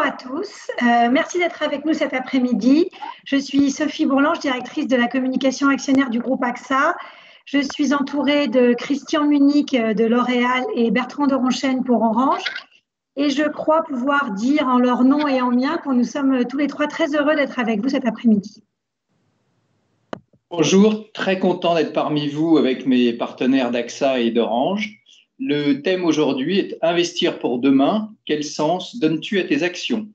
à tous. Merci d'être avec nous cet après-midi. Je suis Sophie Bourlange, directrice de la communication actionnaire du groupe AXA. Je suis entourée de Christian Munich de L'Oréal et Bertrand de Ronchen pour Orange. Et je crois pouvoir dire en leur nom et en mien que nous sommes tous les trois très heureux d'être avec vous cet après-midi. Bonjour, très content d'être parmi vous avec mes partenaires d'AXA et d'Orange. Le thème aujourd'hui est « Investir pour demain, quel sens donnes-tu à tes actions ?»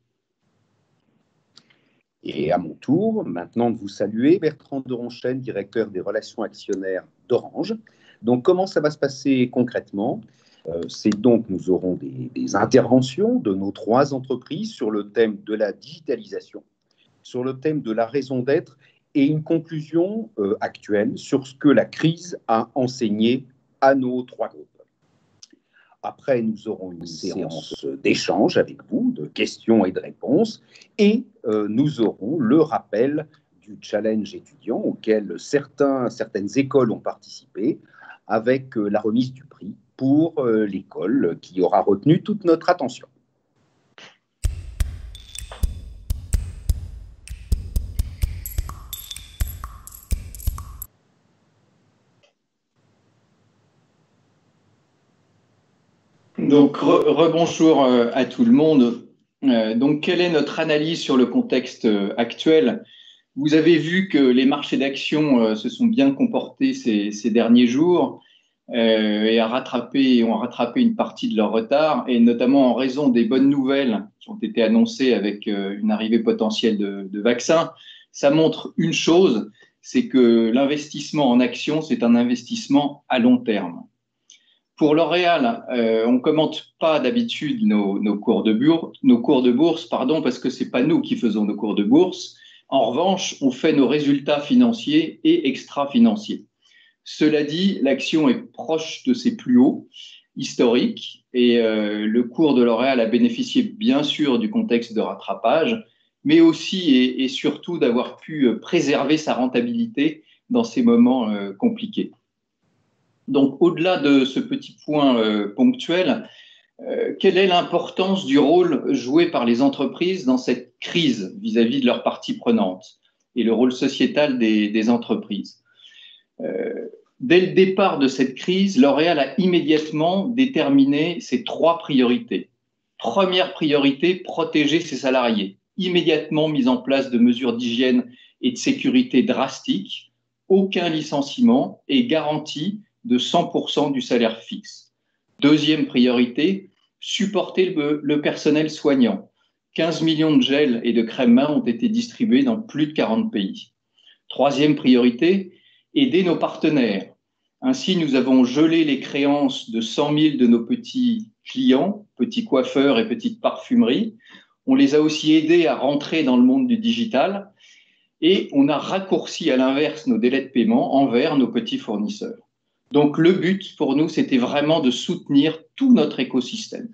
Et à mon tour, maintenant de vous saluer, Bertrand de Ronchen, directeur des relations actionnaires d'Orange. Donc, comment ça va se passer concrètement ? C'est donc, nous aurons des interventions de nos trois entreprises sur le thème de la digitalisation, sur le thème de la raison d'être et une conclusion actuelle sur ce que la crise a enseigné à nos trois groupes. Après, nous aurons une séance d'échange avec vous, de questions et de réponses, et nous aurons le rappel du challenge étudiant auquel certaines écoles ont participé, avec la remise du prix pour l'école qui aura retenu toute notre attention. Donc, rebonjour à tout le monde. Donc, quelle est notre analyse sur le contexte actuel ? Vous avez vu que les marchés d'actions se sont bien comportés ces derniers jours et ont rattrapé une partie de leur retard, et notamment en raison des bonnes nouvelles qui ont été annoncées avec une arrivée potentielle de vaccins. Ça montre une chose, c'est que l'investissement en actions, c'est un investissement à long terme. Pour L'Oréal, on ne commente pas d'habitude nos cours de bourse, parce que ce n'est pas nous qui faisons nos cours de bourse. En revanche, on fait nos résultats financiers et extra-financiers. Cela dit, l'action est proche de ses plus hauts historiques et le cours de L'Oréal a bénéficié bien sûr du contexte de rattrapage, mais aussi et surtout d'avoir pu préserver sa rentabilité dans ces moments compliqués. Donc, au-delà de ce petit point ponctuel, quelle est l'importance du rôle joué par les entreprises dans cette crise vis-à-vis de leurs parties prenantes et le rôle sociétal des entreprises ? Dès le départ de cette crise, L'Oréal a immédiatement déterminé ses trois priorités. Première priorité, protéger ses salariés. Immédiatement mise en place de mesures d'hygiène et de sécurité drastiques, aucun licenciement et garantie de 100% du salaire fixe. Deuxième priorité, supporter le personnel soignant. 15 millions de gels et de crèmes mains ont été distribués dans plus de 40 pays. Troisième priorité, aider nos partenaires. Ainsi, nous avons gelé les créances de 100 000 de nos petits clients, petits coiffeurs et petites parfumeries. On les a aussi aidés à rentrer dans le monde du digital et on a raccourci à l'inverse nos délais de paiement envers nos petits fournisseurs. Donc, le but pour nous, c'était vraiment de soutenir tout notre écosystème.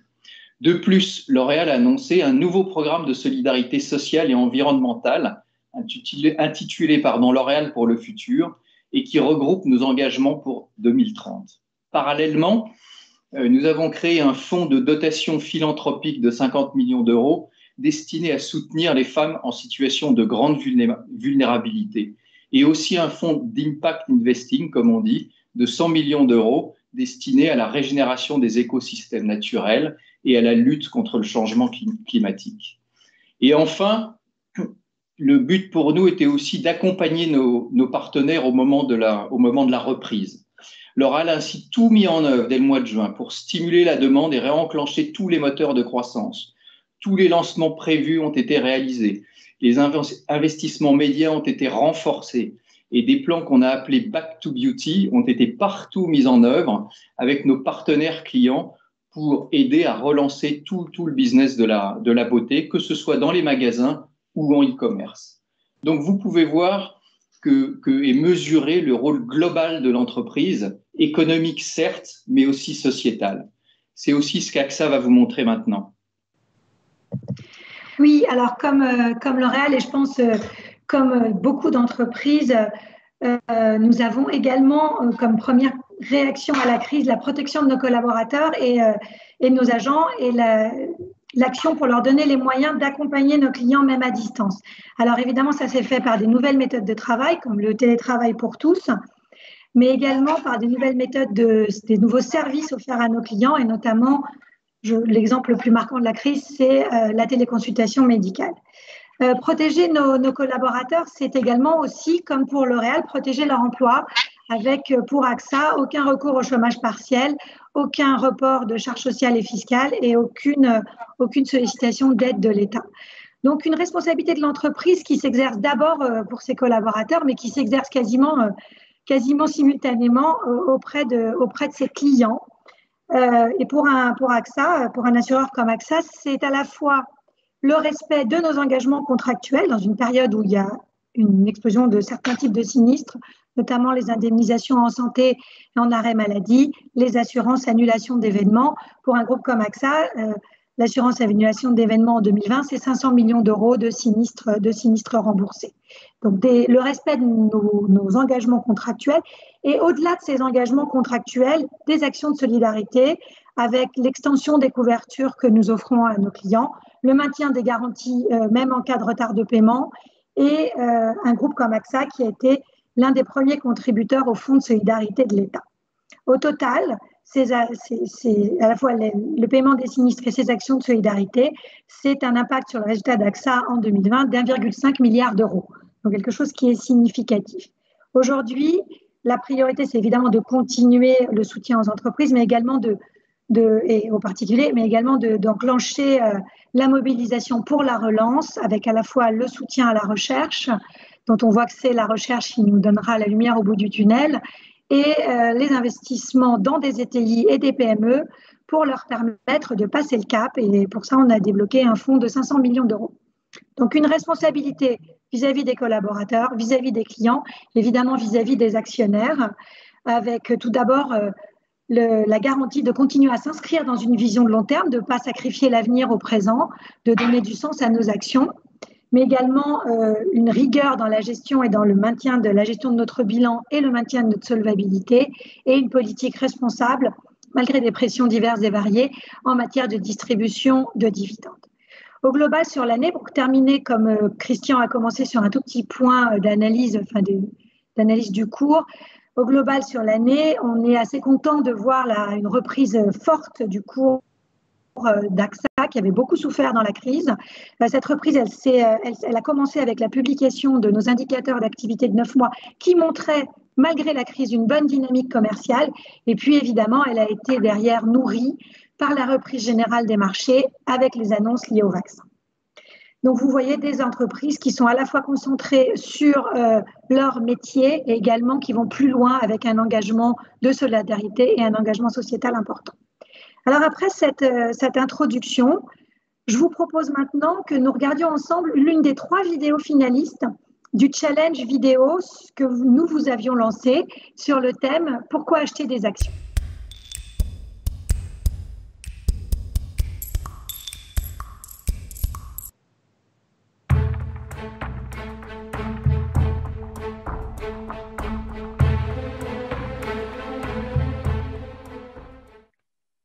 De plus, L'Oréal a annoncé un nouveau programme de solidarité sociale et environnementale intitulé L'Oréal pour le futur et qui regroupe nos engagements pour 2030. Parallèlement, nous avons créé un fonds de dotation philanthropique de 50 millions d'euros destiné à soutenir les femmes en situation de grande vulnérabilité et aussi un fonds d'impact investing, comme on dit, de 100 millions d'euros destinés à la régénération des écosystèmes naturels et à la lutte contre le changement climatique. Et enfin, le but pour nous était aussi d'accompagner nos partenaires au moment de la reprise. L'Oréal a ainsi tout mis en œuvre dès le mois de juin pour stimuler la demande et réenclencher tous les moteurs de croissance. Tous les lancements prévus ont été réalisés. Les investissements médias ont été renforcés. Et des plans qu'on a appelés Back to Beauty ont été partout mis en œuvre avec nos partenaires clients pour aider à relancer tout le business de la beauté, que ce soit dans les magasins ou en e-commerce. Donc, vous pouvez voir et mesurer le rôle global de l'entreprise, économique certes, mais aussi sociétal. C'est aussi ce qu'AXA va vous montrer maintenant. Oui, alors comme L'Oréal et je pense comme beaucoup d'entreprises, nous avons également comme première réaction à la crise la protection de nos collaborateurs et de nos agents et l'action pour leur donner les moyens d'accompagner nos clients même à distance. Alors évidemment, ça s'est fait par des nouvelles méthodes de travail, comme le télétravail pour tous, mais également par des nouvelles méthodes, des nouveaux services offerts à nos clients, et notamment, l'exemple le plus marquant de la crise, c'est la téléconsultation médicale. Protéger nos collaborateurs, c'est également aussi, comme pour L'Oréal, protéger leur emploi avec, pour AXA, aucun recours au chômage partiel, aucun report de charges sociales et fiscales et aucune sollicitation d'aide de l'État. Donc, une responsabilité de l'entreprise qui s'exerce d'abord pour ses collaborateurs, mais qui s'exerce quasiment simultanément auprès de ses clients. Et pour AXA, pour un assureur comme AXA, c'est à la fois le respect de nos engagements contractuels dans une période où il y a une explosion de certains types de sinistres, notamment les indemnisations en santé et en arrêt maladie, les assurances annulation d'événements. Pour un groupe comme AXA, l'assurance annulation d'événements en 2020, c'est 500 millions d'euros de sinistres remboursés. Donc, le respect de nos engagements contractuels et au-delà de ces engagements contractuels, des actions de solidarité avec l'extension des couvertures que nous offrons à nos clients, le maintien des garanties même en cas de retard de paiement et un groupe comme AXA qui a été l'un des premiers contributeurs au fonds de solidarité de l'État. Au total, c'est à la fois le paiement des sinistres et ces actions de solidarité, c'est un impact sur le résultat d'AXA en 2020 d'1,5 milliard d'euros. Donc quelque chose qui est significatif. Aujourd'hui, la priorité, c'est évidemment de continuer le soutien aux entreprises, mais également et aux particuliers, mais également d'enclencher la mobilisation pour la relance, avec à la fois le soutien à la recherche, dont on voit que c'est la recherche qui nous donnera la lumière au bout du tunnel, et les investissements dans des ETI et des PME pour leur permettre de passer le cap. Et pour ça, on a débloqué un fonds de 500 millions d'euros. Donc, une responsabilité vis-à-vis des collaborateurs, vis-à-vis des clients, évidemment vis-à-vis des actionnaires, avec tout d'abord la garantie de continuer à s'inscrire dans une vision de long terme, de ne pas sacrifier l'avenir au présent, de donner du sens à nos actions, mais également une rigueur dans la gestion et dans le maintien de la gestion de notre bilan et le maintien de notre solvabilité, et une politique responsable, malgré des pressions diverses et variées, en matière de distribution de dividendes. Au global, sur l'année, pour terminer, comme Christian a commencé sur un tout petit point d'analyse du cours, au global, sur l'année, on est assez content de voir une reprise forte du cours d'AXA, qui avait beaucoup souffert dans la crise. Cette reprise, elle a commencé avec la publication de nos indicateurs d'activité de 9 mois qui montraient, malgré la crise, une bonne dynamique commerciale. Et puis, évidemment, elle a été derrière nourrie par la reprise générale des marchés avec les annonces liées au vaccin. Donc, vous voyez des entreprises qui sont à la fois concentrées sur leur métier et également qui vont plus loin avec un engagement de solidarité et un engagement sociétal important. Alors, après cette introduction, je vous propose maintenant que nous regardions ensemble l'une des 3 vidéos finalistes du challenge vidéo que nous vous avions lancé sur le thème « Pourquoi acheter des actions ?»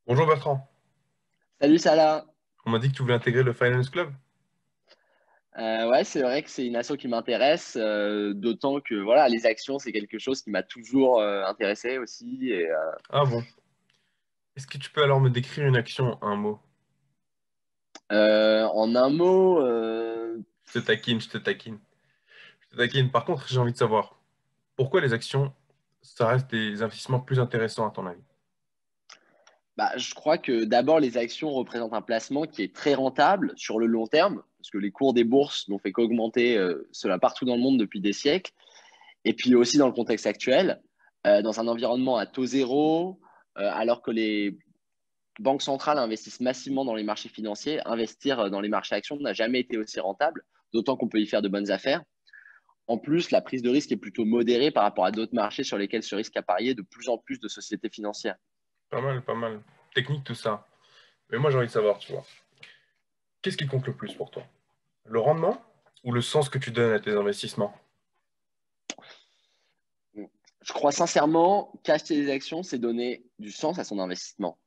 Bonjour Bertrand. Salut Salah. On m'a dit que tu voulais intégrer le Finance Club. Ouais, c'est vrai que c'est une asso qui m'intéresse, d'autant que voilà, les actions, c'est quelque chose qui m'a toujours intéressé aussi. Ah bon. Est-ce que tu peux alors me décrire une action en un mot? En un mot, Je te taquine, je te taquine. Je te taquine. Par contre, j'ai envie de savoir, pourquoi les actions, ça reste des investissements plus intéressants à ton avis? je crois que d'abord, les actions représentent un placement qui est très rentable sur le long terme, parce que les cours des bourses n'ont fait qu'augmenter cela partout dans le monde depuis des siècles. Et puis aussi dans le contexte actuel, dans un environnement à taux zéro, alors que les banques centrales investissent massivement dans les marchés financiers, investir dans les marchés actions n'a jamais été aussi rentable, d'autant qu'on peut y faire de bonnes affaires. En plus, la prise de risque est plutôt modérée par rapport à d'autres marchés sur lesquels se risquent à parier de plus en plus de sociétés financières. Pas mal, pas mal. Technique, tout ça. Mais moi, j'ai envie de savoir, tu vois, qu'est-ce qui compte le plus pour toi? Le rendement ou le sens que tu donnes à tes investissements? Je crois sincèrement qu'acheter des actions, c'est donner du sens à son investissement.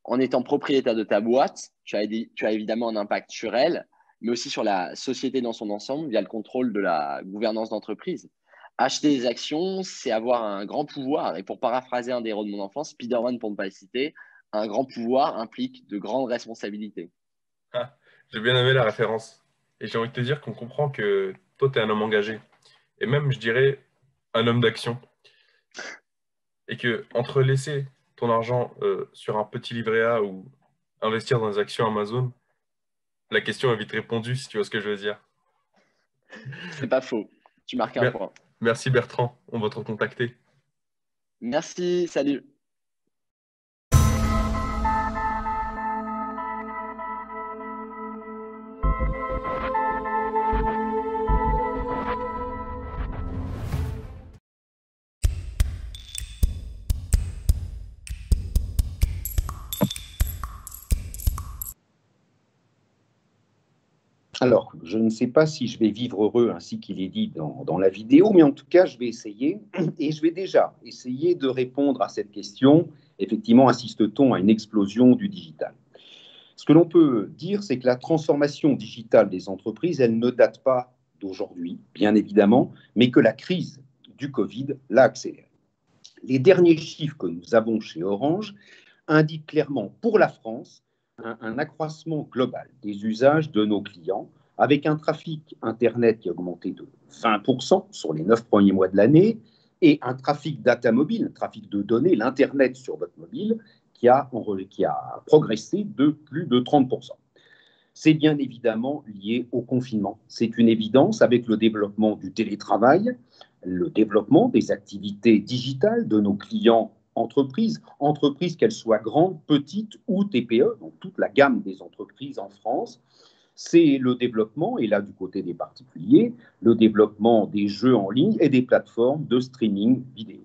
En étant propriétaire de ta boîte, tu as évidemment un impact sur elle, mais aussi sur la société dans son ensemble via le contrôle de la gouvernance d'entreprise. Acheter des actions, c'est avoir un grand pouvoir. Et pour paraphraser un des héros de mon enfance, Spider-Man pour ne pas le citer, un grand pouvoir implique de grandes responsabilités. Ah, j'ai bien aimé la référence. Et j'ai envie de te dire qu'on comprend que toi, tu es un homme engagé. Et même, je dirais, un homme d'action. Et que entre laisser ton argent sur un petit livret A ou investir dans des actions Amazon, la question est vite répondue, si tu vois ce que je veux dire. C'est pas faux. Tu marques un Mer- point. Merci Bertrand, on va te recontacter. Merci, salut. Alors, je ne sais pas si je vais vivre heureux ainsi qu'il est dit dans la vidéo, mais en tout cas, je vais essayer et je vais déjà essayer de répondre à cette question. Effectivement, assiste-t-on à une explosion du digital? Ce que l'on peut dire, c'est que la transformation digitale des entreprises, elle ne date pas d'aujourd'hui, bien évidemment, mais que la crise du Covid l'a accélérée. Les derniers chiffres que nous avons chez Orange indiquent clairement pour la France un accroissement global des usages de nos clients, avec un trafic Internet qui a augmenté de 20% sur les 9 premiers mois de l'année, et un trafic data mobile, un trafic de données, l'Internet sur votre mobile, qui a progressé de plus de 30%. C'est bien évidemment lié au confinement. C'est une évidence avec le développement du télétravail, le développement des activités digitales de nos clients entreprises qu'elles soient grandes, petites ou TPE, donc toute la gamme des entreprises en France. C'est le développement, et là du côté des particuliers, le développement des jeux en ligne et des plateformes de streaming vidéo.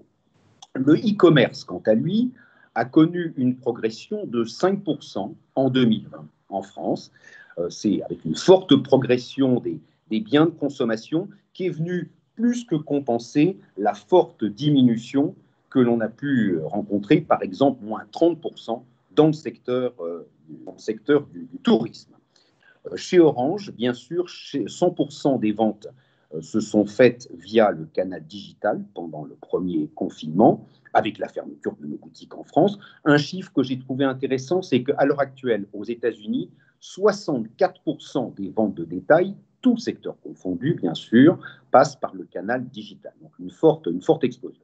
Le e-commerce, quant à lui, a connu une progression de 5% en 2020 en France. C'est avec une forte progression des biens de consommation qui est venue plus que compenser la forte diminution que l'on a pu rencontrer, par exemple, moins 30% dans le secteur du tourisme. Chez Orange, bien sûr, 100% des ventes se sont faites via le canal digital pendant le premier confinement, avec la fermeture de nos boutiques en France. Un chiffre que j'ai trouvé intéressant, c'est qu'à l'heure actuelle, aux États-Unis, 64% des ventes de détail, tout secteur confondu, bien sûr, passent par le canal digital. Donc une forte explosion.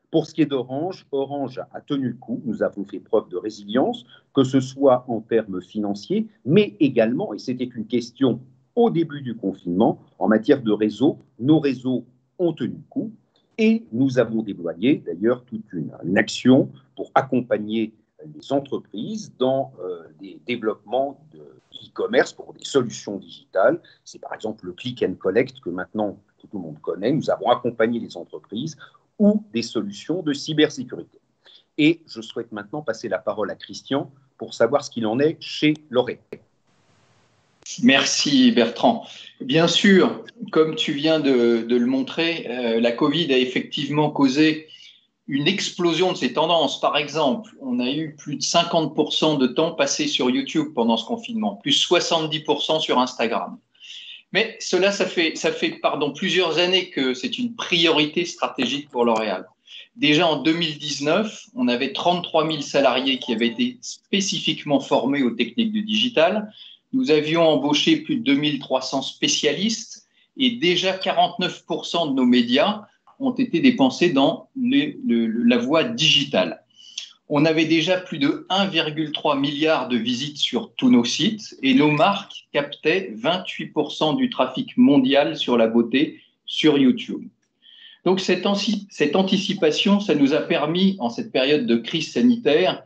Pour ce qui est d'Orange, Orange a tenu le coup. Nous avons fait preuve de résilience, que ce soit en termes financiers, mais également, et c'était une question au début du confinement, en matière de réseau, nos réseaux ont tenu le coup et nous avons déployé d'ailleurs toute une action pour accompagner les entreprises dans des développements de e-commerce pour des solutions digitales. C'est par exemple le click and collect que maintenant tout le monde connaît. Nous avons accompagné les entreprises ou des solutions de cybersécurité. Et je souhaite maintenant passer la parole à Christian pour savoir ce qu'il en est chez L'Oréal. Merci Bertrand. Bien sûr, comme tu viens de le montrer, la Covid a effectivement causé une explosion de ces tendances. Par exemple, on a eu plus de 50% de temps passé sur YouTube pendant ce confinement, plus 70% sur Instagram. Mais cela, ça fait plusieurs années que c'est une priorité stratégique pour L'Oréal. Déjà en 2019, on avait 33 000 salariés qui avaient été spécifiquement formés aux techniques du digital. Nous avions embauché plus de 2300 spécialistes et déjà 49% de nos médias ont été dépensés dans la voie digitale. On avait déjà plus de 1,3 milliard de visites sur tous nos sites et nos marques captaient 28% du trafic mondial sur la beauté sur YouTube. Donc cette anticipation, ça nous a permis, en cette période de crise sanitaire,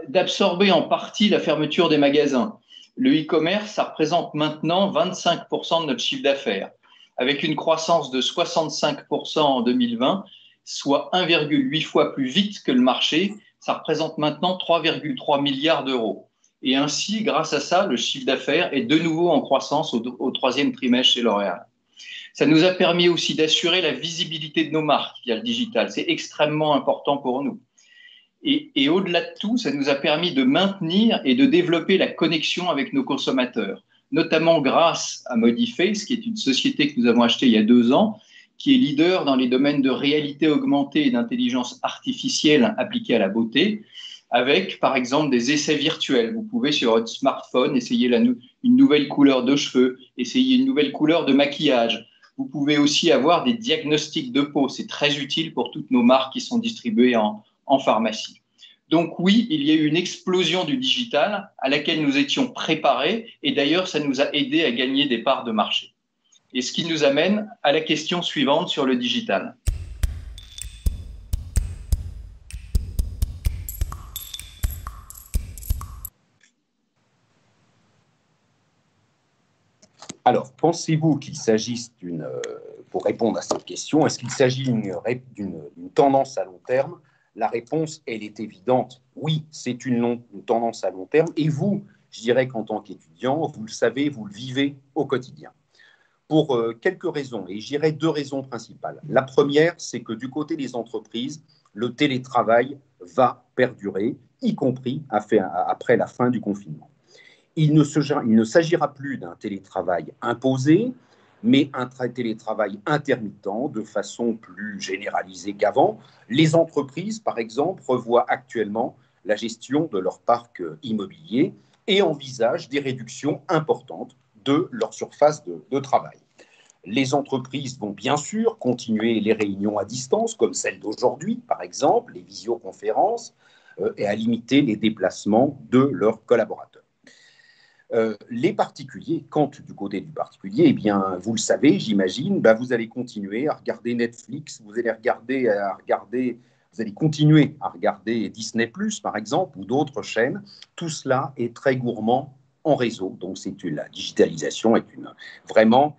d'absorber en partie la fermeture des magasins. Le e-commerce, ça représente maintenant 25% de notre chiffre d'affaires, avec une croissance de 65% en 2020, soit 1,8 fois plus vite que le marché. Ça représente maintenant 3,3 milliards d'euros. Et ainsi, grâce à ça, le chiffre d'affaires est de nouveau en croissance au troisième trimestre chez L'Oréal. Ça nous a permis aussi d'assurer la visibilité de nos marques via le digital. C'est extrêmement important pour nous. Et au-delà de tout, ça nous a permis de maintenir et de développer la connexion avec nos consommateurs, notamment grâce à Modiface, qui est une société que nous avons achetée il y a 2 ans, qui est leader dans les domaines de réalité augmentée et d'intelligence artificielle appliquée à la beauté, avec par exemple des essais virtuels. Vous pouvez sur votre smartphone essayer une nouvelle couleur de cheveux, essayer une nouvelle couleur de maquillage. Vous pouvez aussi avoir des diagnostics de peau. C'est très utile pour toutes nos marques qui sont distribuées en pharmacie. Donc oui, il y a eu une explosion du digital à laquelle nous étions préparés et d'ailleurs, ça nous a aidé à gagner des parts de marché. Et ce qui nous amène à la question suivante sur le digital. Alors, pensez-vous qu'il s'agisse pour répondre à cette question, est-ce qu'il s'agit d'une tendance à long terme? La réponse, elle est évidente. Oui, c'est une tendance à long terme. Et vous, je dirais qu'en tant qu'étudiant, vous le savez, vous le vivez au quotidien. Pour quelques raisons, et je dirais 2 raisons principales. La première, c'est que du côté des entreprises, le télétravail va perdurer, y compris après la fin du confinement. Il ne s'agira plus d'un télétravail imposé, mais un télétravail intermittent de façon plus généralisée qu'avant. Les entreprises, par exemple, revoient actuellement la gestion de leur parc immobilier et envisagent des réductions importantes de leur surface de travail. Les entreprises vont bien sûr continuer les réunions à distance, comme celle d'aujourd'hui, par exemple, les visioconférences, et à limiter les déplacements de leurs collaborateurs. Les particuliers, quand du côté du particulier, eh bien, vous le savez, j'imagine, vous allez continuer à regarder Netflix, vous allez continuer à regarder Disney+, par exemple, ou d'autres chaînes. Tout cela est très gourmand en réseau. Donc, la digitalisation est vraiment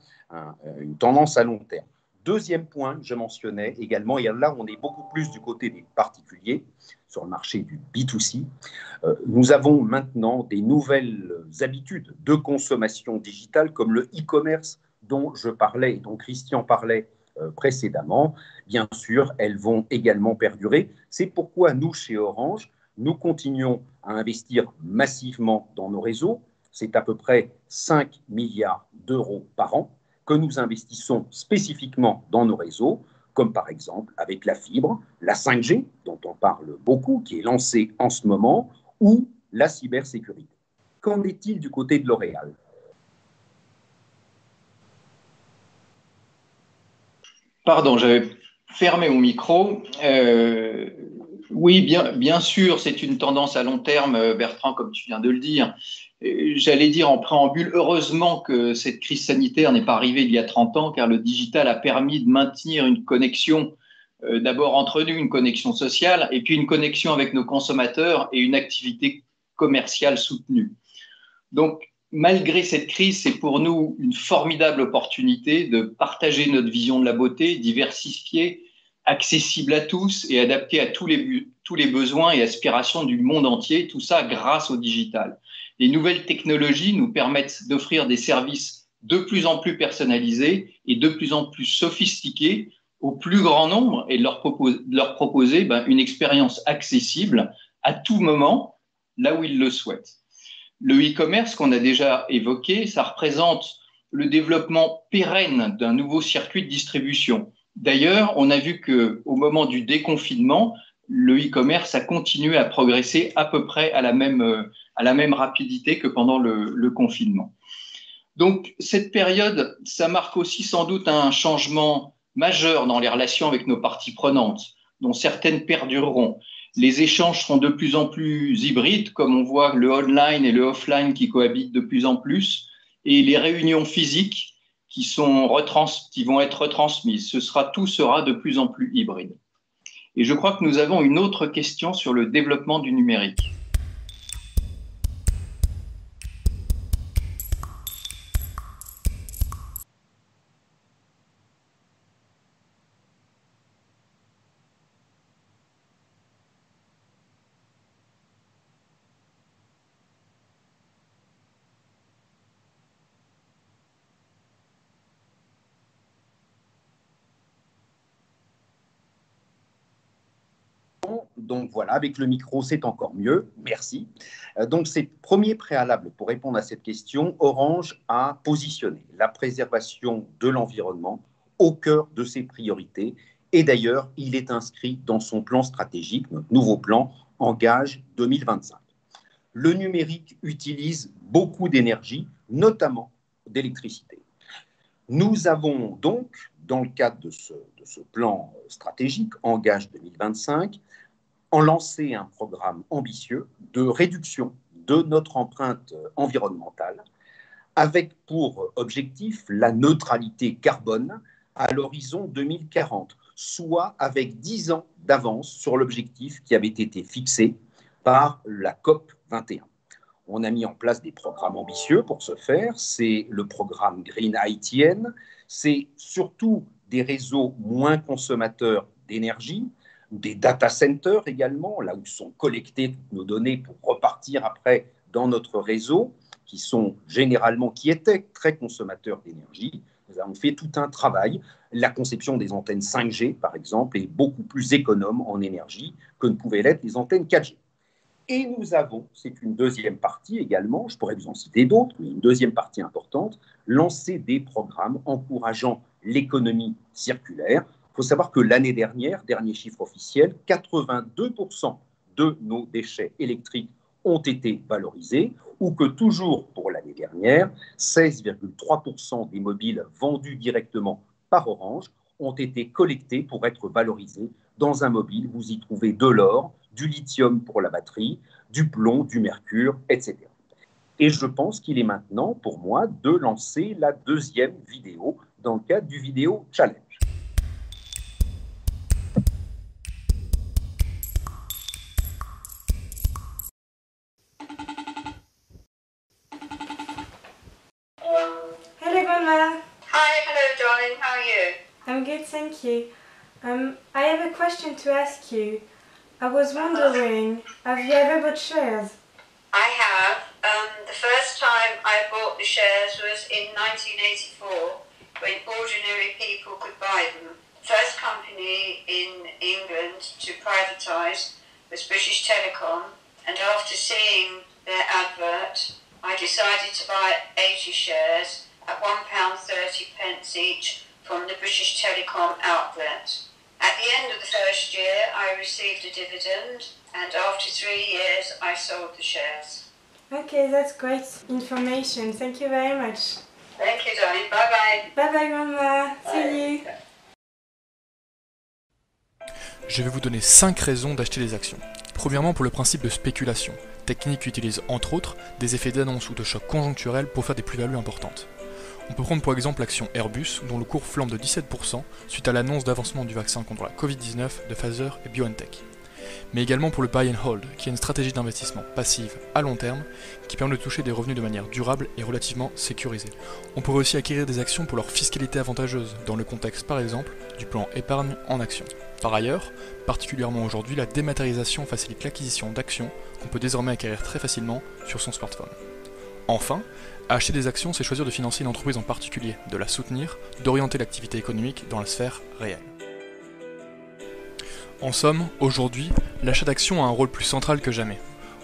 une tendance à long terme. Deuxième point que je mentionnais également, et là, on est beaucoup plus du côté des particuliers, sur le marché du B2C, nous avons maintenant des nouvelles habitudes de consommation digitale comme le e-commerce dont je parlais et dont Christian parlait précédemment. Bien sûr, elles vont également perdurer. C'est pourquoi nous, chez Orange, nous continuons à investir massivement dans nos réseaux. C'est à peu près 5 milliards d'euros par an que nous investissons spécifiquement dans nos réseaux, comme par exemple avec la fibre, la 5G, dont on parle beaucoup, qui est lancée en ce moment, ou la cybersécurité. Qu'en est-il du côté de L'Oréal? Pardon, j'avais fermé mon micro. Oui, bien sûr, c'est une tendance à long terme, Bertrand, comme tu viens de le dire. J'allais dire en préambule, heureusement que cette crise sanitaire n'est pas arrivée il y a 30 ans, car le digital a permis de maintenir une connexion, d'abord entre nous, une connexion sociale, et puis une connexion avec nos consommateurs et une activité commerciale soutenue. Donc, malgré cette crise, c'est pour nous une formidable opportunité de partager notre vision de la beauté, diversifiée, accessible à tous et adaptée à tous les besoins et aspirations du monde entier, tout ça grâce au digital. Les nouvelles technologies nous permettent d'offrir des services de plus en plus personnalisés et de plus en plus sophistiqués au plus grand nombre et de leur proposer une expérience accessible à tout moment, là où ils le souhaitent. Le e-commerce qu'on a déjà évoqué, ça représente le développement pérenne d'un nouveau circuit de distribution. D'ailleurs, on a vu qu'au moment du déconfinement, le e-commerce a continué à progresser à peu près à la même rapidité que pendant le confinement. Donc, cette période, ça marque aussi sans doute un changement majeur dans les relations avec nos parties prenantes, dont certaines perdureront. Les échanges seront de plus en plus hybrides, comme on voit le online et le offline qui cohabitent de plus en plus, et les réunions physiques qui vont être retransmises. Tout sera de plus en plus hybride. Et je crois que nous avons une autre question sur le développement du numérique. Donc voilà, avec le micro, c'est encore mieux. Merci. Donc, c'est le premier préalable pour répondre à cette question. Orange a positionné la préservation de l'environnement au cœur de ses priorités. Et d'ailleurs, il est inscrit dans son plan stratégique, notre nouveau plan Engage 2025. Le numérique utilise beaucoup d'énergie, notamment d'électricité. Nous avons donc, dans le cadre de ce plan stratégique Engage 2025, lancé un programme ambitieux de réduction de notre empreinte environnementale, avec pour objectif la neutralité carbone à l'horizon 2040, soit avec 10 ans d'avance sur l'objectif qui avait été fixé par la COP 21. On a mis en place des programmes ambitieux pour ce faire. C'est le programme Green ITN, c'est surtout des réseaux moins consommateurs d'énergie, des data centers également, là où sont collectées toutes nos données pour repartir après dans notre réseau, qui étaient très consommateurs d'énergie. Nous avons fait tout un travail. La conception des antennes 5G, par exemple, est beaucoup plus économe en énergie que ne pouvaient l'être les antennes 4G. Et nous avons, c'est une deuxième partie également, je pourrais vous en citer d'autres, mais une deuxième partie importante, lancé des programmes encourageant l'économie circulaire. Il faut savoir que l'année dernière, dernier chiffre officiel, 82% de nos déchets électriques ont été valorisés, ou que toujours pour l'année dernière, 16,3% des mobiles vendus directement par Orange ont été collectés pour être valorisés. Dans un mobile, vous y trouvez de l'or, du lithium pour la batterie, du plomb, du mercure, etc. Et je pense qu'il est maintenant, pour moi, de lancer la deuxième vidéo dans le cadre du vidéo challenge. Hello, Mama. Hi, hello, darling. How are you? I'm good, thank you. I have a question to ask you. I was wondering, have you ever bought shares? I have. The first time I bought the shares was in 1984, when ordinary people could buy them. First company in England to privatise was British Telecom, and after seeing their advert, I decided to buy 80 shares at £1.30 each from the British Telecom outlet. At the end of the first year, I received a dividend, and after 3 years, I sold the shares. Okay, that's great information. Thank you very much. Thank you, darling. Bye-bye. Bye-bye, Mama. See you. Je vais vous donner 5 raisons d'acheter des actions. Premièrement, pour le principe de spéculation, technique qui utilise entre autres des effets d'annonce ou de choc conjoncturel pour faire des plus-values importantes. On peut prendre pour exemple l'action Airbus, dont le cours flambe de 17% suite à l'annonce d'avancement du vaccin contre la Covid-19 de Pfizer et BioNTech. Mais également pour le buy and hold, qui est une stratégie d'investissement passive à long terme qui permet de toucher des revenus de manière durable et relativement sécurisée. On pourrait aussi acquérir des actions pour leur fiscalité avantageuse, dans le contexte par exemple du plan épargne en actions. Par ailleurs, particulièrement aujourd'hui, la dématérialisation facilite l'acquisition d'actions qu'on peut désormais acquérir très facilement sur son smartphone. Enfin, acheter des actions, c'est choisir de financer une entreprise en particulier, de la soutenir, d'orienter l'activité économique dans la sphère réelle. En somme, aujourd'hui, l'achat d'actions a un rôle plus central que jamais.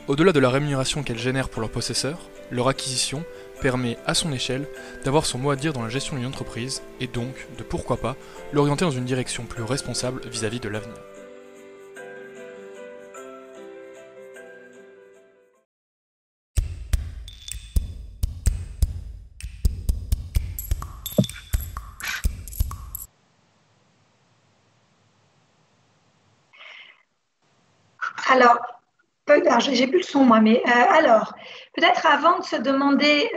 Au-delà de la rémunération qu'elles génèrent pour leurs possesseurs, leur acquisition permet, à son échelle, d'avoir son mot à dire dans la gestion d'une entreprise et donc de, pourquoi pas, l'orienter dans une direction plus responsable vis-à-vis de l'avenir. Alors, j'ai plus le son moi, mais alors, peut-être avant de se demander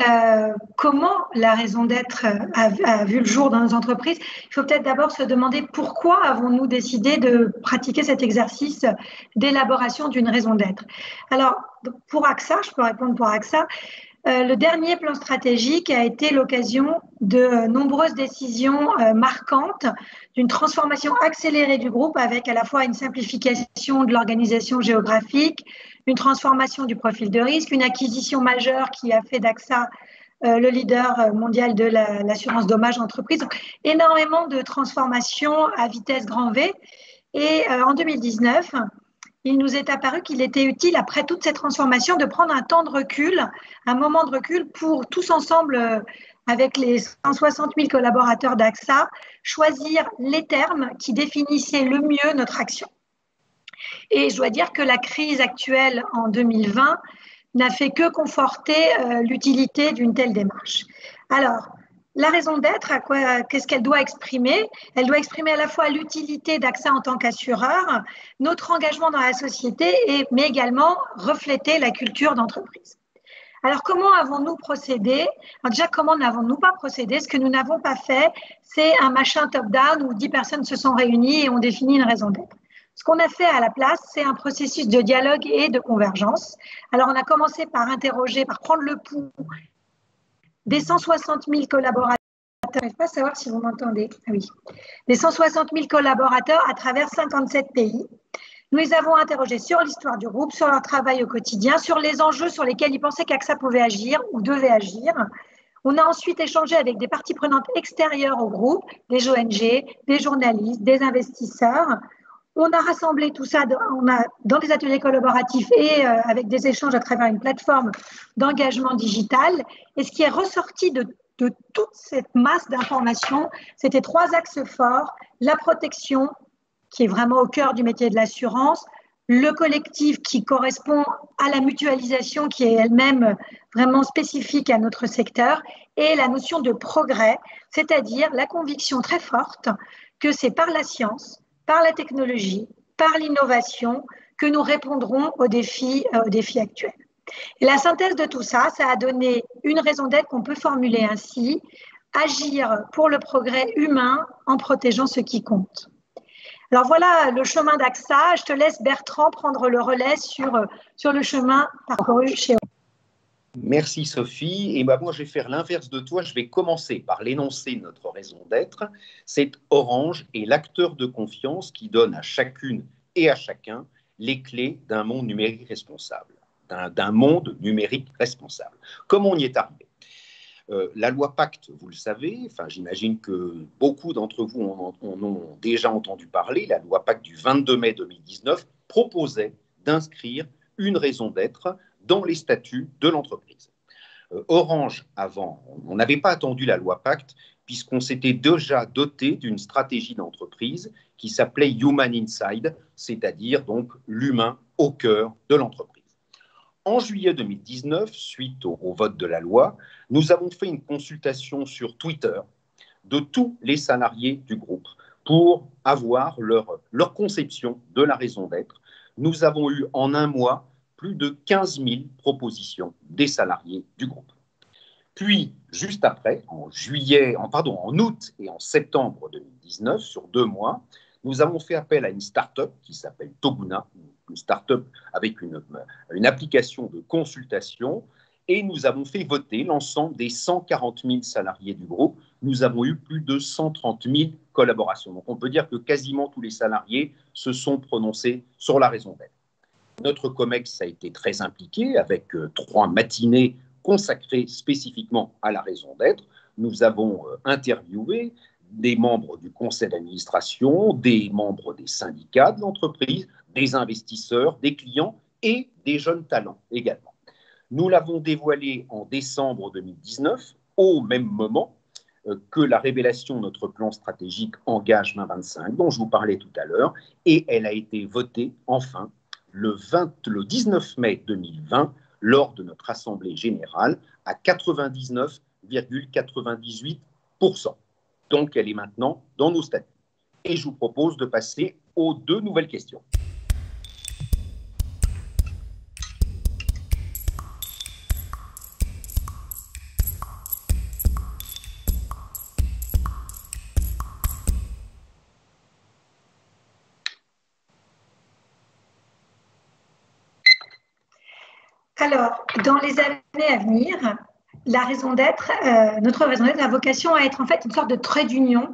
comment la raison d'être a vu le jour dans nos entreprises, il faut peut-être d'abord se demander pourquoi avons-nous décidé de pratiquer cet exercice d'élaboration d'une raison d'être. Alors, pour AXA, je peux répondre pour AXA, le dernier plan stratégique a été l'occasion de nombreuses décisions marquantes, d'une transformation accélérée du groupe avec à la fois une simplification de l'organisation géographique, une transformation du profil de risque, une acquisition majeure qui a fait d'AXA le leader mondial de l'assurance dommage entreprise. Donc, énormément de transformations à vitesse grand V. Et en 2019, il nous est apparu qu'il était utile, après toutes ces transformations, de prendre un temps de recul, un moment de recul pour tous ensemble, avec les 160 000 collaborateurs d'AXA, choisir les termes qui définissaient le mieux notre action. Et je dois dire que la crise actuelle en 2020 n'a fait que conforter l'utilité d'une telle démarche. Alors, la raison d'être, qu'est-ce qu'elle doit exprimer? Elle doit exprimer à la fois l'utilité d'AXA en tant qu'assureur, notre engagement dans la société, mais également refléter la culture d'entreprise. Alors, comment avons-nous procédé? Alors déjà, comment n'avons-nous pas procédé? Ce que nous n'avons pas fait, c'est un machin top-down où 10 personnes se sont réunies et ont défini une raison d'être. Ce qu'on a fait à la place, c'est un processus de dialogue et de convergence. Alors, on a commencé par interroger, par prendre le pouls des 160 000 collaborateurs. Je n'arrive pas à savoir si vous m'entendez. Ah oui. Des 160 000 collaborateurs à travers 57 pays. Nous les avons interrogés sur l'histoire du groupe, sur leur travail au quotidien, sur les enjeux sur lesquels ils pensaient qu'AXA pouvait agir ou devait agir. On a ensuite échangé avec des parties prenantes extérieures au groupe, des ONG, des journalistes, des investisseurs. On a rassemblé tout ça dans des ateliers collaboratifs et avec des échanges à travers une plateforme d'engagement digital. Et ce qui est ressorti de toute cette masse d'informations, c'était 3 axes forts: la protection, qui est vraiment au cœur du métier de l'assurance, le collectif qui correspond à la mutualisation qui est elle-même vraiment spécifique à notre secteur, et la notion de progrès, c'est-à-dire la conviction très forte que c'est par la science, par la technologie, par l'innovation que nous répondrons aux défis actuels. Et la synthèse de tout ça, ça a donné une raison d'être qu'on peut formuler ainsi: agir pour le progrès humain en protégeant ce qui compte. Alors voilà le chemin d'AXA. Je te laisse, Bertrand, prendre le relais sur le chemin parcouru chez Orange. Merci Sophie. Et moi, je vais faire l'inverse de toi. Je vais commencer par l'énoncé de notre raison d'être. C'est Orange est l'acteur de confiance qui donne à chacune et à chacun les clés d'un monde numérique responsable. D'un monde numérique responsable. Comment on y est arrivé? La loi Pacte, vous le savez, j'imagine que beaucoup d'entre vous en ont déjà entendu parler. La loi Pacte du 22 mai 2019 proposait d'inscrire une raison d'être dans les statuts de l'entreprise. Orange, avant, on n'avait pas attendu la loi Pacte puisqu'on s'était déjà doté d'une stratégie d'entreprise qui s'appelait Human Inside, c'est-à-dire donc l'humain au cœur de l'entreprise. En juillet 2019, suite au vote de la loi, nous avons fait une consultation sur Twitter de tous les salariés du groupe pour avoir leur conception de la raison d'être. Nous avons eu en un mois plus de 15 000 propositions des salariés du groupe. Puis, juste après, en août et en septembre 2019, sur 2 mois, nous avons fait appel à une start-up qui s'appelle Toguna, une start-up avec une application de consultation, et nous avons fait voter l'ensemble des 140 000 salariés du groupe. Nous avons eu plus de 130 000 collaborations. Donc on peut dire que quasiment tous les salariés se sont prononcés sur la raison d'être. Notre COMEX a été très impliqué avec 3 matinées consacrées spécifiquement à la raison d'être. Nous avons interviewé des membres du conseil d'administration, des membres des syndicats de l'entreprise, des investisseurs, des clients et des jeunes talents également. Nous l'avons dévoilé en décembre 2019, au même moment que la révélation de notre plan stratégique Engage 2025, dont je vous parlais tout à l'heure, et elle a été votée enfin le 19 mai 2020 lors de notre assemblée générale à 99,98%. Donc, elle est maintenant dans nos statuts. Et je vous propose de passer aux 2 nouvelles questions. Alors, dans les années à venir, la raison d'être, notre raison d'être a vocation à être en fait une sorte de trait d'union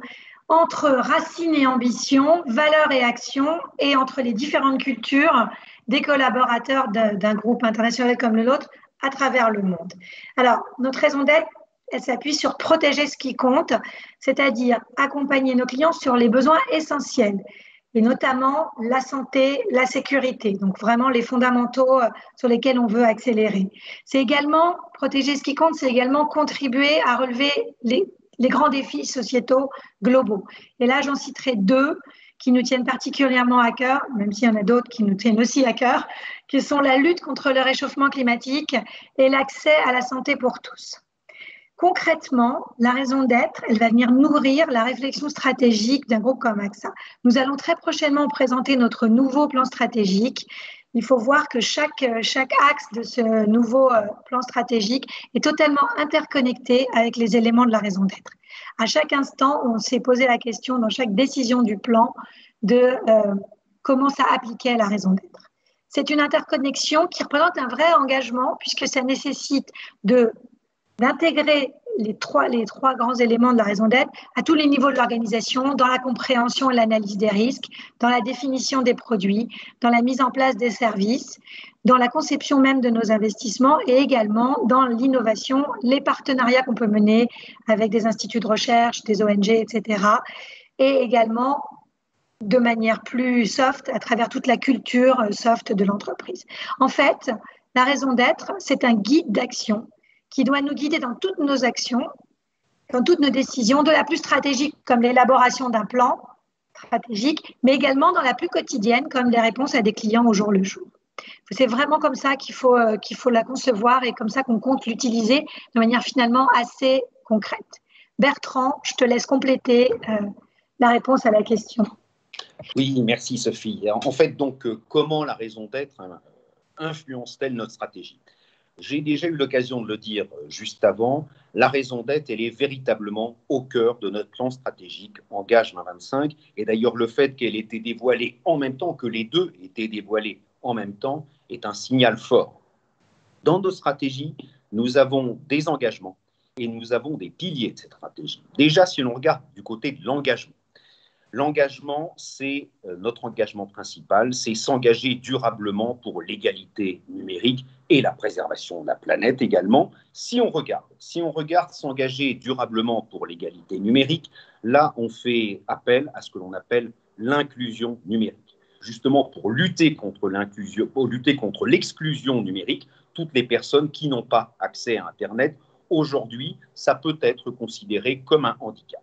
entre racines et ambition, valeurs et actions, et entre les différentes cultures des collaborateurs d'un groupe international comme le nôtre à travers le monde. Alors, notre raison d'être, elle s'appuie sur protéger ce qui compte, c'est-à-dire accompagner nos clients sur les besoins essentiels. et notamment la santé, la sécurité, donc vraiment les fondamentaux sur lesquels on veut accélérer. C'est également, protéger ce qui compte, c'est également contribuer à relever les grands défis sociétaux globaux. Et là, j'en citerai deux qui nous tiennent particulièrement à cœur, même s'il y en a d'autres qui nous tiennent aussi à cœur, qui sont la lutte contre le réchauffement climatique et l'accès à la santé pour tous. Concrètement, la raison d'être, elle va venir nourrir la réflexion stratégique d'un groupe comme AXA. Nous allons très prochainement présenter notre nouveau plan stratégique. Il faut voir que chaque axe de ce nouveau plan stratégique est totalement interconnecté avec les éléments de la raison d'être. À chaque instant, on s'est posé la question dans chaque décision du plan de comment ça appliquait la raison d'être. C'est une interconnexion qui représente un vrai engagement puisque ça nécessite d'intégrer les trois grands éléments de la raison d'être à tous les niveaux de l'organisation, dans la compréhension et l'analyse des risques, dans la définition des produits, dans la mise en place des services, dans la conception même de nos investissements et également dans l'innovation, les partenariats qu'on peut mener avec des instituts de recherche, des ONG, etc. Et également de manière plus soft à travers toute la culture soft de l'entreprise. En fait, la raison d'être, c'est un guide d'action qui doit nous guider dans toutes nos actions, dans toutes nos décisions, de la plus stratégique comme l'élaboration d'un plan stratégique, mais également dans la plus quotidienne comme des réponses à des clients au jour le jour. C'est vraiment comme ça qu'il faut la concevoir et comme ça qu'on compte l'utiliser de manière finalement assez concrète. Bertrand, je te laisse compléter la réponse à la question. Oui, merci Sophie. En fait, donc, comment la raison d'être influence-t-elle notre stratégie ? J'ai déjà eu l'occasion de le dire juste avant, la raison d'être, elle est véritablement au cœur de notre plan stratégique Engage 2025. Et d'ailleurs, le fait qu'elle ait été dévoilée en même temps, que les deux étaient dévoilés en même temps, est un signal fort. Dans nos stratégies, nous avons des engagements et nous avons des piliers de cette stratégie. Déjà, si l'on regarde du côté de l'engagement, l'engagement, c'est notre engagement principal, c'est s'engager durablement pour l'égalité numérique et la préservation de la planète également. Si on regarde s'engager durablement pour l'égalité numérique, là, on fait appel à ce que l'on appelle l'inclusion numérique. Justement, pour lutter contre l'exclusion numérique, toutes les personnes qui n'ont pas accès à Internet, aujourd'hui, ça peut être considéré comme un handicap.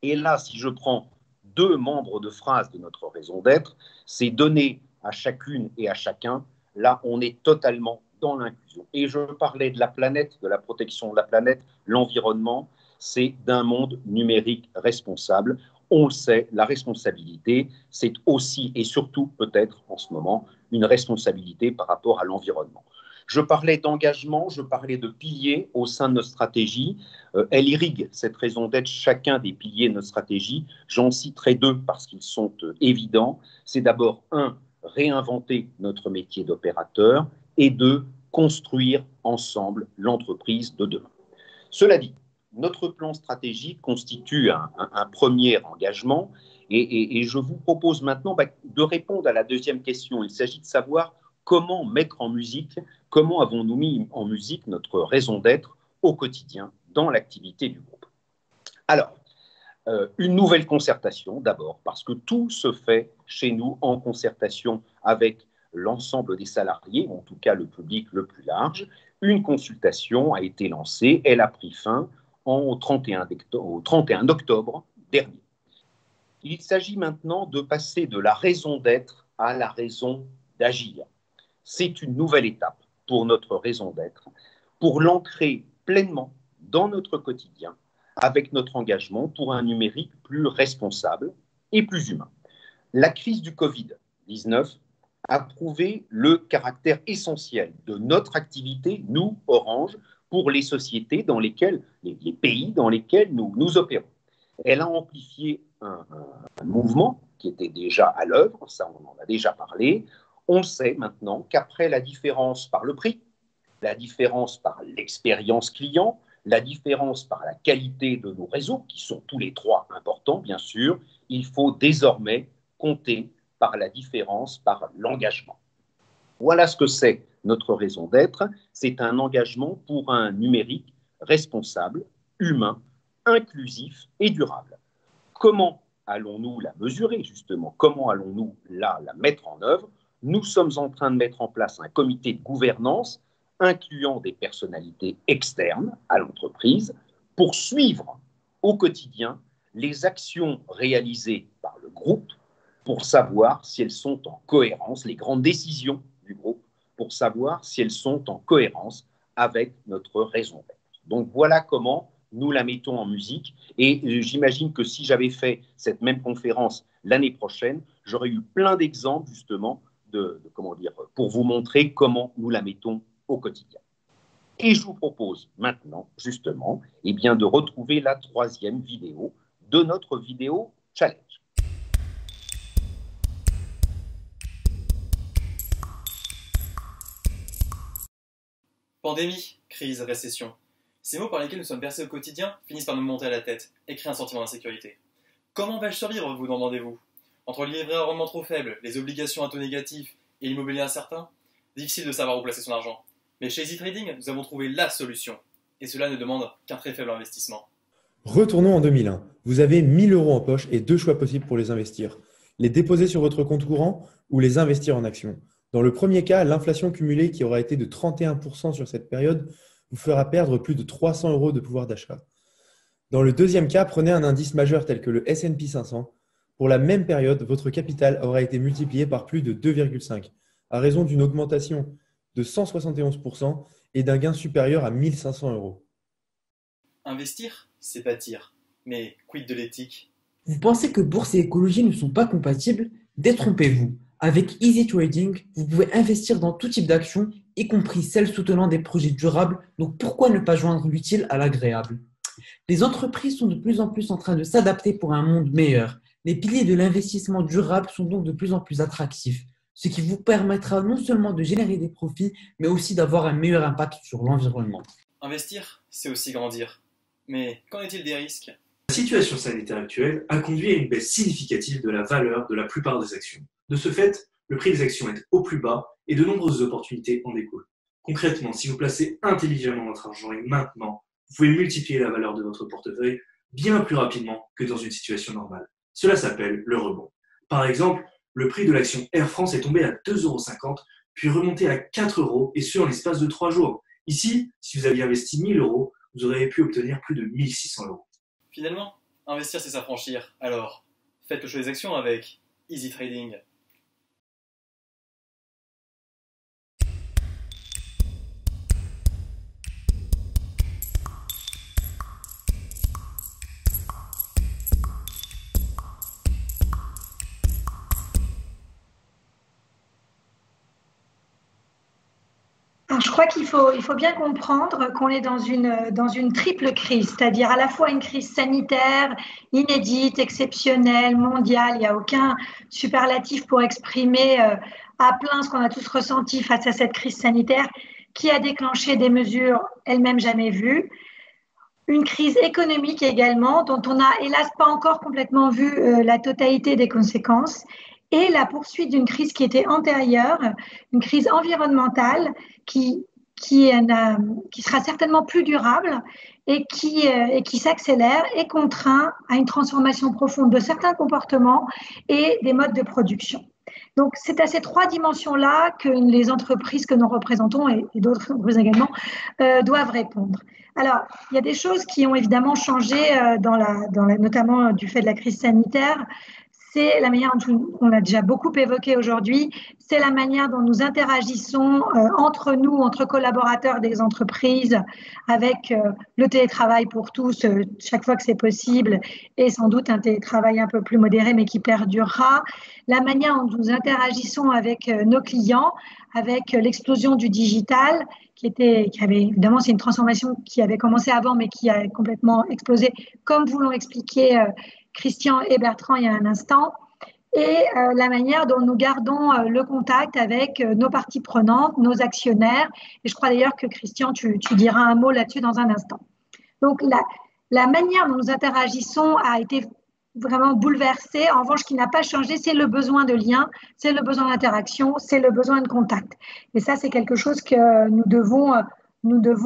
Et là, si je prends deux membres de phrase de notre raison d'être, c'est donner à chacune et à chacun, là on est totalement dans l'inclusion. Et je parlais de la planète, de la protection de la planète, l'environnement, c'est d'un monde numérique responsable. On le sait, la responsabilité, c'est aussi et surtout peut-être en ce moment une responsabilité par rapport à l'environnement. Je parlais d'engagement, je parlais de piliers au sein de notre stratégie. Elle irrigue cette raison d'être chacun des piliers de notre stratégie. J'en citerai deux parce qu'ils sont évidents. C'est d'abord, un, réinventer notre métier d'opérateur et deux, construire ensemble l'entreprise de demain. Cela dit, notre plan stratégique constitue un premier engagement et je vous propose maintenant de répondre à la deuxième question. Il s'agit de savoir comment mettre en musique, comment avons-nous mis en musique notre raison d'être au quotidien dans l'activité du groupe. Alors, une nouvelle concertation d'abord, parce que tout se fait chez nous en concertation avec l'ensemble des salariés, ou en tout cas le public le plus large. Une consultation a été lancée, elle a pris fin au 31 octobre dernier. Il s'agit maintenant de passer de la raison d'être à la raison d'agir. C'est une nouvelle étape pour notre raison d'être, pour l'ancrer pleinement dans notre quotidien, avec notre engagement pour un numérique plus responsable et plus humain. La crise du Covid-19 a prouvé le caractère essentiel de notre activité, nous, Orange, pour les sociétés dans lesquelles, les pays dans lesquels nous opérons. Elle a amplifié un mouvement qui était déjà à l'œuvre, ça on en a déjà parlé. On sait maintenant qu'après la différence par le prix, la différence par l'expérience client, la différence par la qualité de nos réseaux, qui sont tous les trois importants, bien sûr, il faut désormais compter par la différence par l'engagement. Voilà ce que c'est notre raison d'être. C'est un engagement pour un numérique responsable, humain, inclusif et durable. Comment allons-nous la mesurer, justement? Comment allons-nous la mettre en œuvre? Nous sommes en train de mettre en place un comité de gouvernance incluant des personnalités externes à l'entreprise pour suivre au quotidien les actions réalisées par le groupe pour savoir si elles sont en cohérence, les grandes décisions du groupe, pour savoir si elles sont en cohérence avec notre raison d'être. Donc voilà comment nous la mettons en musique. Et j'imagine que si j'avais fait cette même conférence l'année prochaine, j'aurais eu plein d'exemples justement pour vous montrer comment nous la mettons au quotidien. Et je vous propose maintenant justement de retrouver la 3e vidéo de notre vidéo challenge. Pandémie, crise, récession. Ces mots par lesquels nous sommes bercés au quotidien finissent par nous monter à la tête et créent un sentiment d'insécurité. Comment vais-je survivre, vous demandez-vous? Entre le livret à rendement trop faible, les obligations à taux négatif et l'immobilier incertain, difficile de savoir où placer son argent. Mais chez Easy Trading, nous avons trouvé la solution. Et cela ne demande qu'un très faible investissement. Retournons en 2001. Vous avez 1 000 € en poche et 2 choix possibles pour les investir. Les déposer sur votre compte courant ou les investir en actions. Dans le premier cas, l'inflation cumulée qui aura été de 31% sur cette période vous fera perdre plus de 300 € de pouvoir d'achat. Dans le deuxième cas, prenez un indice majeur tel que le S&P 500. Pour la même période, votre capital aura été multiplié par plus de 2,5 à raison d'une augmentation de 171% et d'un gain supérieur à 1 500 €. Investir, c'est bâtir. Mais quid de l'éthique? Vous pensez que bourse et écologie ne sont pas compatibles? Détrompez-vous. Avec Easy Trading, vous pouvez investir dans tout type d'actions, y compris celles soutenant des projets durables, donc pourquoi ne pas joindre l'utile à l'agréable? Les entreprises sont de plus en plus en train de s'adapter pour un monde meilleur. Les piliers de l'investissement durable sont donc de plus en plus attractifs, ce qui vous permettra non seulement de générer des profits, mais aussi d'avoir un meilleur impact sur l'environnement. Investir, c'est aussi grandir. Mais qu'en est-il des risques? La situation sanitaire actuelle a conduit à une baisse significative de la valeur de la plupart des actions. De ce fait, le prix des actions est au plus bas et de nombreuses opportunités en découlent. Concrètement, si vous placez intelligemment votre argent et maintenant, vous pouvez multiplier la valeur de votre portefeuille bien plus rapidement que dans une situation normale. Cela s'appelle le rebond. Par exemple, le prix de l'action Air France est tombé à 2,50 €, puis remonté à 4 € et ce en l'espace de 3 jours. Ici, si vous aviez investi 1 000 €, vous auriez pu obtenir plus de 1 600 €. Finalement, investir c'est s'affranchir. Alors, faites le choix des actions avec Easy Trading. Alors, je crois qu'il faut bien comprendre qu'on est dans une triple crise, c'est-à-dire à la fois une crise sanitaire, inédite, exceptionnelle, mondiale. Il n'y a aucun superlatif pour exprimer à plein ce qu'on a tous ressenti face à cette crise sanitaire qui a déclenché des mesures elles-mêmes jamais vues. Une crise économique également, dont on n'a hélas pas encore complètement vu la totalité des conséquences. Et la poursuite d'une crise qui était antérieure, une crise environnementale qui sera certainement plus durable et qui s'accélère et contraint à une transformation profonde de certains comportements et des modes de production. Donc, c'est à ces 3 dimensions-là que les entreprises que nous représentons et d'autres entreprises également doivent répondre. Alors, il y a des choses qui ont évidemment changé notamment du fait de la crise sanitaire. C'est la manière dont on l'a déjà beaucoup évoqué aujourd'hui, c'est la manière dont nous interagissons entre nous, entre collaborateurs des entreprises, avec le télétravail pour tous, chaque fois que c'est possible, et sans doute un télétravail un peu plus modéré, mais qui perdurera. La manière dont nous interagissons avec nos clients, avec l'explosion du digital, qui avait évidemment, c'est une transformation qui avait commencé avant, mais qui a complètement explosé, comme vous l'ont expliqué Christian et Bertrand il y a un instant, et la manière dont nous gardons le contact avec nos parties prenantes, nos actionnaires. Et je crois d'ailleurs que Christian, tu diras un mot là-dessus dans un instant. Donc, la manière dont nous interagissons a été vraiment bouleversée. En revanche, ce qui n'a pas changé, c'est le besoin de lien, c'est le besoin d'interaction, c'est le besoin de contact. Et ça, c'est quelque chose que nous devons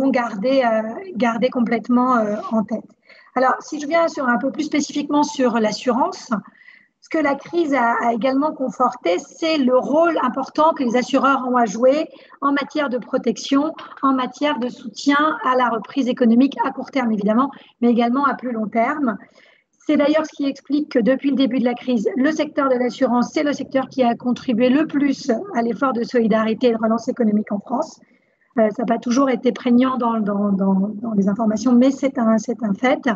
garder complètement en tête. Alors, si je viens un peu plus spécifiquement sur l'assurance, ce que la crise a également conforté, c'est le rôle important que les assureurs ont à jouer en matière de protection, en matière de soutien à la reprise économique à court terme, évidemment, mais également à plus long terme. C'est d'ailleurs ce qui explique que depuis le début de la crise, le secteur de l'assurance, c'est le secteur qui a contribué le plus à l'effort de solidarité et de relance économique en France. Ça n'a pas toujours été prégnant dans les informations, mais c'est un fait.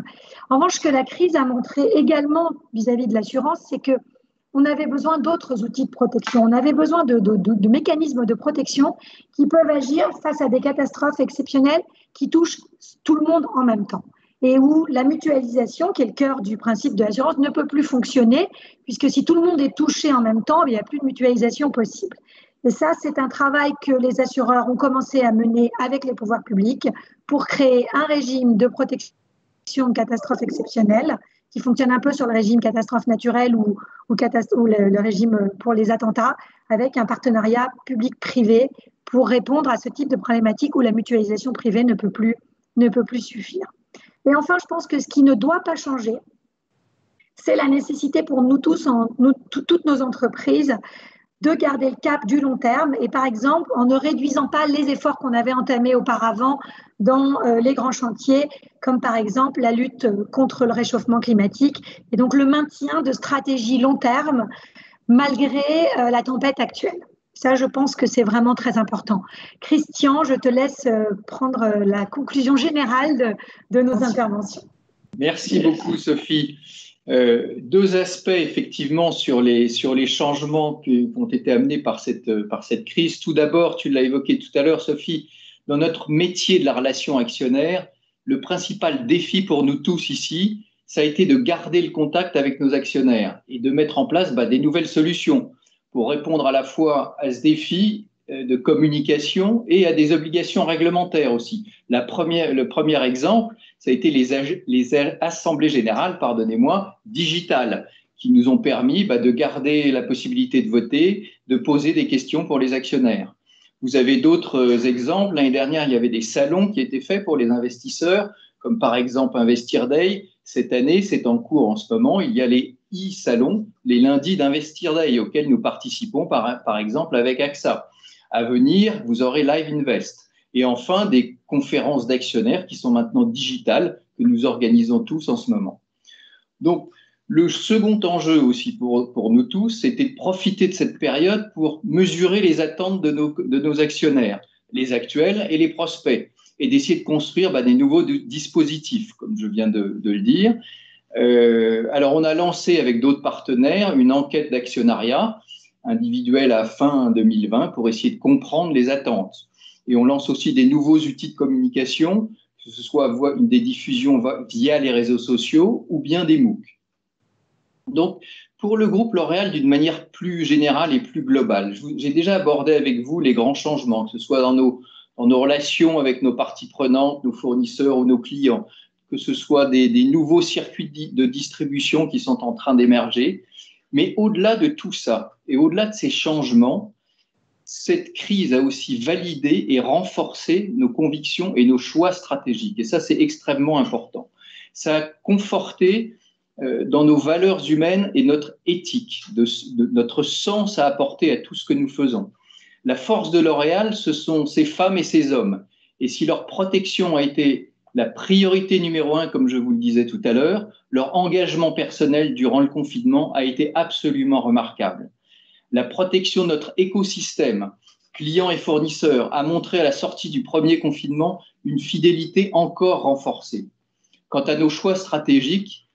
En revanche, ce que la crise a montré également vis-à-vis de l'assurance, c'est qu'on avait besoin d'autres outils de protection. On avait besoin de mécanismes de protection qui peuvent agir face à des catastrophes exceptionnelles qui touchent tout le monde en même temps. Et où la mutualisation, qui est le cœur du principe de l'assurance, ne peut plus fonctionner, puisque si tout le monde est touché en même temps, il n'y a plus de mutualisation possible. Et ça, c'est un travail que les assureurs ont commencé à mener avec les pouvoirs publics pour créer un régime de protection de catastrophes exceptionnelles qui fonctionne un peu sur le régime catastrophe naturelle ou le régime pour les attentats, avec un partenariat public-privé pour répondre à ce type de problématique où la mutualisation privée ne peut plus suffire. Et enfin, je pense que ce qui ne doit pas changer, c'est la nécessité pour nous tous, toutes nos entreprises, de garder le cap du long terme et par exemple en ne réduisant pas les efforts qu'on avait entamés auparavant dans les grands chantiers, comme par exemple la lutte contre le réchauffement climatique et donc le maintien de stratégies long terme malgré la tempête actuelle. Ça, je pense que c'est vraiment très important. Christian, je te laisse prendre la conclusion générale de nos interventions. Merci beaucoup, Sophie. Deux aspects, effectivement, sur les changements qui ont été amenés par cette crise. Tout d'abord, tu l'as évoqué tout à l'heure, Sophie, dans notre métier de la relation actionnaire, le principal défi pour nous tous ici, ça a été de garder le contact avec nos actionnaires et de mettre en place des nouvelles solutions pour répondre à la fois à ce défi de communication et à des obligations réglementaires aussi. Le premier exemple, ça a été les assemblées générales, digitales, qui nous ont permis de garder la possibilité de voter, de poser des questions pour les actionnaires. Vous avez d'autres exemples. L'année dernière, il y avait des salons qui étaient faits pour les investisseurs, comme par exemple Investir Day. Cette année, c'est en cours en ce moment. Il y a les e-salons, les lundis d'Investir Day, auxquels nous participons par exemple avec AXA. À venir, vous aurez Live Invest. Et enfin, des conférences d'actionnaires qui sont maintenant digitales, que nous organisons tous en ce moment. Donc, le second enjeu aussi pour nous tous, c'était de profiter de cette période pour mesurer les attentes de nos actionnaires, les actuels et les prospects, et d'essayer de construire des nouveaux dispositifs, comme je viens de le dire. Alors, on a lancé avec d'autres partenaires une enquête d'actionnariat individuelle à fin 2020 pour essayer de comprendre les attentes. Et on lance aussi des nouveaux outils de communication, que ce soit des diffusions via les réseaux sociaux ou bien des MOOC. Donc, pour le groupe L'Oréal, d'une manière plus générale et plus globale, j'ai déjà abordé avec vous les grands changements, que ce soit dans nos relations avec nos parties prenantes, nos fournisseurs ou nos clients, que ce soit des nouveaux circuits de distribution qui sont en train d'émerger. Mais au-delà de tout ça, et au-delà de ces changements, cette crise a aussi validé et renforcé nos convictions et nos choix stratégiques. Et ça, c'est extrêmement important. Ça a conforté dans nos valeurs humaines et notre éthique, notre sens à apporter à tout ce que nous faisons. La force de L'Oréal, ce sont ces femmes et ces hommes. Et si leur protection a été la priorité numéro 1, comme je vous le disais tout à l'heure, leur engagement personnel durant le confinement a été absolument remarquable. La protection de notre écosystème, clients et fournisseurs, a montré à la sortie du premier confinement une fidélité encore renforcée. Quant à nos choix stratégiques,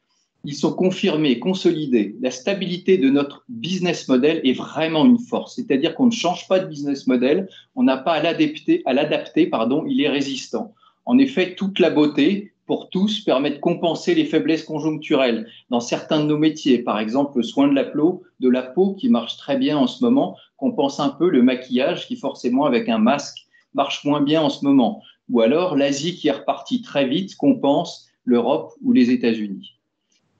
ils sont confirmés, consolidés. La stabilité de notre business model est vraiment une force, c'est-à-dire qu'on ne change pas de business model, on n'a pas à l'adapter, il est résistant. En effet, toute la beauté, pour tous, permet de compenser les faiblesses conjoncturelles dans certains de nos métiers. Par exemple, le soin de la peau qui marche très bien en ce moment, compense un peu le maquillage qui, forcément, avec un masque, marche moins bien en ce moment. Ou alors, l'Asie qui est repartie très vite compense l'Europe ou les États-Unis.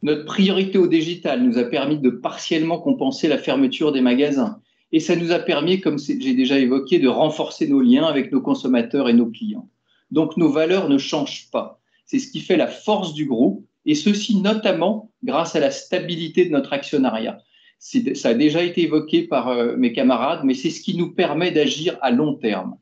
Notre priorité au digital nous a permis de partiellement compenser la fermeture des magasins. Et ça nous a permis, comme j'ai déjà évoqué, de renforcer nos liens avec nos consommateurs et nos clients. Donc, nos valeurs ne changent pas. C'est ce qui fait la force du groupe et ceci notamment grâce à la stabilité de notre actionnariat. Ça a déjà été évoqué par mes camarades, mais c'est ce qui nous permet d'agir à long terme.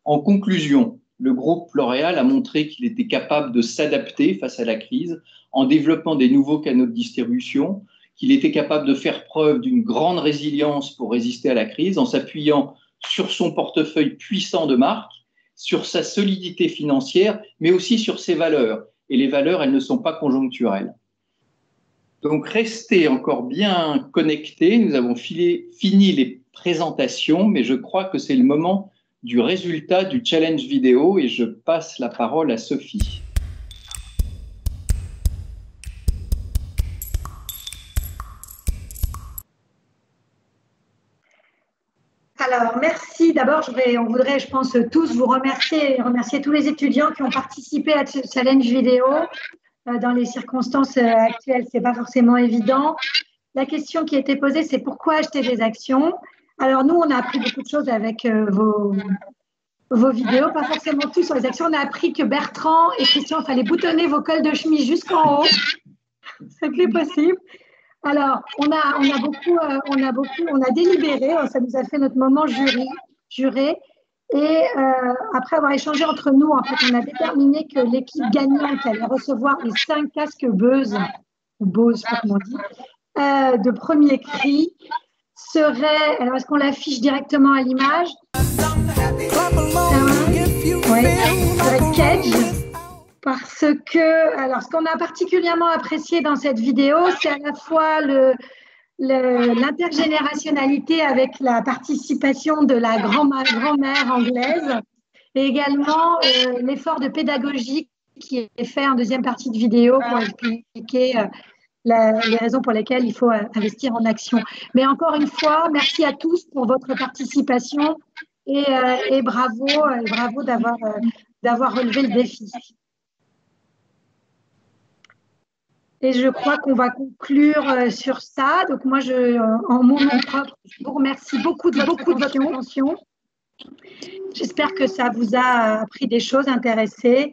En conclusion, le groupe L'Oréal a montré qu'il était capable de s'adapter face à la crise en développant des nouveaux canaux de distribution, qu'il était capable de faire preuve d'une grande résilience pour résister à la crise en s'appuyant sur son portefeuille puissant de marques, sur sa solidité financière, mais aussi sur ses valeurs. Et les valeurs, elles ne sont pas conjoncturelles. Donc, restez encore bien connectés. Nous avons fini les présentations, mais je crois que c'est le moment du résultat du challenge vidéo et je passe la parole à Sophie. Alors, merci. D'abord, on voudrait, je pense, tous vous remercier et remercier tous les étudiants qui ont participé à ce challenge vidéo. Dans les circonstances actuelles, ce n'est pas forcément évident. La question qui a été posée, c'est pourquoi acheter des actions? Alors, nous, on a appris beaucoup de choses avec vos vidéos, pas forcément tout sur les actions. On a appris que Bertrand et Christian, il fallait boutonner vos cols de chemise jusqu'en haut. C'est plus possible. Alors, on a délibéré, ça nous a fait notre moment juré. Et après avoir échangé entre nous, en fait, on a déterminé que l'équipe gagnante allait recevoir les 5 casques Bose, ou Bose, je sais pas comment on dit, de premier cri. Alors, est-ce qu'on l'affiche directement à l'image? Serait Cage. Parce que, alors, ce qu'on a particulièrement apprécié dans cette vidéo, c'est à la fois l'intergénérationnalité avec la participation de la grand-mère anglaise et également l'effort de pédagogie qui est fait en deuxième partie de vidéo pour expliquer les raisons pour lesquelles il faut investir en action. Mais encore une fois, merci à tous pour votre participation et bravo d'avoir relevé le défi. Et je crois qu'on va conclure sur ça. Donc moi, en mon nom propre, je vous remercie beaucoup de votre attention. J'espère que ça vous a appris des choses, intéressé.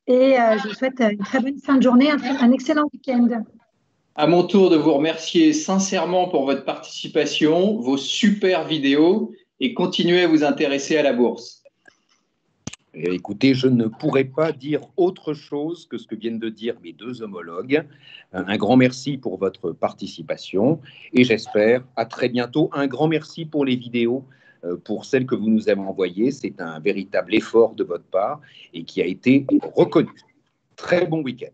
Et je vous souhaite une très bonne fin de journée, un excellent week-end. À mon tour de vous remercier sincèrement pour votre participation, vos super vidéos et continuez à vous intéresser à la bourse. Écoutez, je ne pourrais pas dire autre chose que ce que viennent de dire mes deux homologues. Un grand merci pour votre participation et j'espère à très bientôt. Un grand merci pour les vidéos, pour celles que vous nous avez envoyées. C'est un véritable effort de votre part et qui a été reconnu. Très bon week-end.